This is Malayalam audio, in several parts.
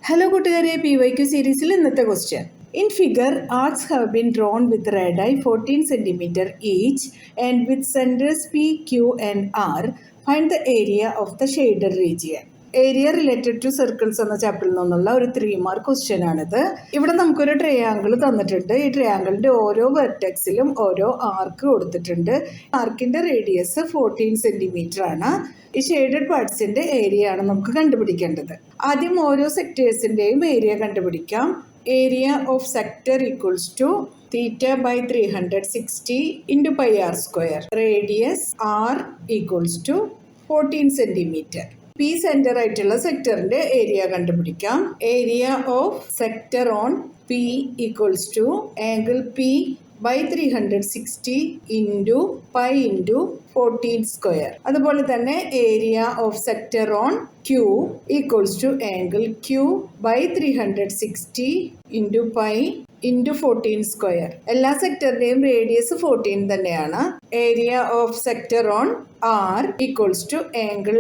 Hello കൂട്ടുകാരെ, PYQ സീരീസിൽ ഇന്നത്തെ question. In figure, arcs have been drawn with radii 14 cm each and with centers P, Q and R. Find the area of the shaded region. Area related to circles എന്ന ചാപ്റ്ററിൽ നിന്നുള്ള ഒരു 3 മാർക്ക് ക്വസ്റ്റ്യൻ ആണിത്. ഇവിടെ നമുക്കൊരു ട്രയാങ്കിൾ തന്നിട്ടുണ്ട്. ഈ ട്രയാങ്കിളിന്റെ ഓരോ വെർട്ടെക്സിലും ഓരോ ആർക്ക് കൊടുത്തിട്ടുണ്ട്. ആർക്കിന്റെ റേഡിയസ് 14 സെന്റിമീറ്റർ ആണ്. ഈ ഷെയ്ഡഡ് പാർട്സിന്റെ ഏരിയ ആണ് നമുക്ക് കണ്ടുപിടിക്കേണ്ടത്. ആദ്യം ഓരോ സെക്ടേഴ്സിന്റെയും ഏരിയ കണ്ടുപിടിക്കാം. Area of sector equals to theta by 360 into pi r square. Radius r equals to 14 centimeter. P center ആയിട്ടുള്ള സെക്ടറിന്റെ ഏരിയ കണ്ടുപിടിക്കാം. Area of sector on P equals to angle P by 360 into pi into 14 square. അതുപോലെ തന്നെ area of sector on Q equals to angle Q by 360 into pi into 14 square. എല്ലാ സെക്ടറിന്റെയും റേഡിയസ് 14 തന്നെയാണ്. Area of sector on R equals to angle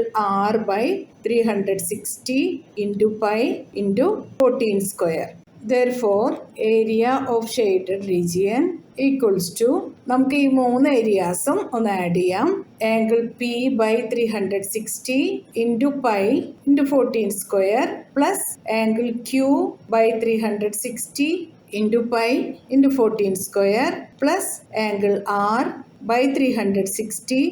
R by 360 into pi into 14 square. Therefore, area of shaded region equals to, നമുക്ക് ഈ 3 ഏരിയാസും ഒന്ന് ആഡ് ചെയ്യാം. Angle P by 360 into pi into 14 square plus angle Q by 360 into pi into 14 square plus angle R by 360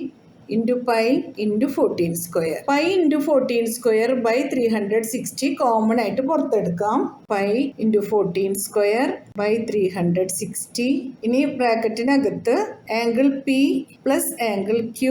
into pi into 14 square. pi into 14 square by 360 common ആയിട്ട് പുറത്തെടുക്കാം. pi into 14 square by 360. ഇനി ബ്രാക്കറ്റിനകത്ത് angle P plus angle Q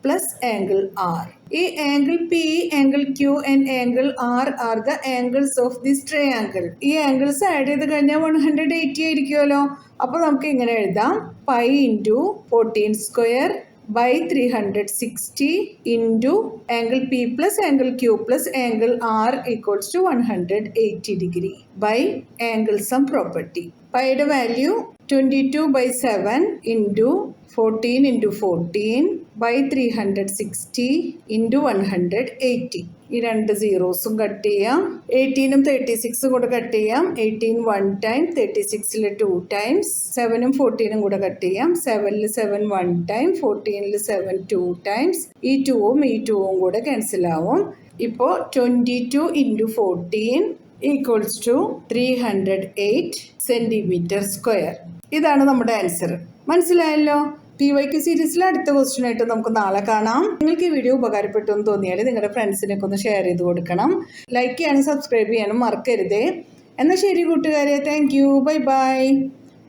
plus angle R. ഈ angle P, angle Q and angle R are the angles of this triangle. ഈ ആംഗിൾസ് ആഡ് ചെയ്ത് കഴിഞ്ഞാൽ 180 ആയിരിക്കുമല്ലോ. അപ്പോൾ നമുക്ക് ഇങ്ങനെ എഴുതാം. pi into 14 square by 360 into angle P plus angle Q plus angle R equals to 180 degree by angle sum property. Pi യുടെ value 22 by 7 into 14 into 14 by 360 into 180. ഈ രണ്ട് സീറോസും കട്ട് ചെയ്യാം. 18ഉം 36ഉം കൂടെ കട്ട് ചെയ്യാം. 18 1 ടൈം, 36ൽ 2 ടൈംസ്, 7ഉം 14ഉം കൂടെ കട്ട് ചെയ്യാം. 7ൽ 7 1 ടൈം, 14ൽ 7 2 ടൈംസ്. ഈ 2ഉം ഈ 2ഉം കൂടെ ക്യാൻസൽ ആവും. ഇപ്പോൾ 22 into 14 equals to 308 centimetre square. ഇതാണ് നമ്മുടെ ആൻസർ. മനസ്സിലായല്ലോ? PYQ സീരീസിലെ അടുത്ത ക്വസ്റ്റ്യൻ ആയിട്ട് നമുക്ക് നാളെ കാണാം. നിങ്ങൾക്ക് ഈ വീഡിയോ ഉപകാരപ്പെട്ടു എന്ന് തോന്നിയാൽ നിങ്ങളുടെ ഫ്രണ്ട്സിനൊക്കെ ഒന്ന് ഷെയർ ചെയ്ത് കൊടുക്കണം. ലൈക്ക് ചെയ്യാനും സബ്സ്ക്രൈബ് ചെയ്യാനും മറക്കരുതേ. എന്നാൽ ശരി കൂട്ടുകാരെ, താങ്ക് യു, ബൈ ബൈ.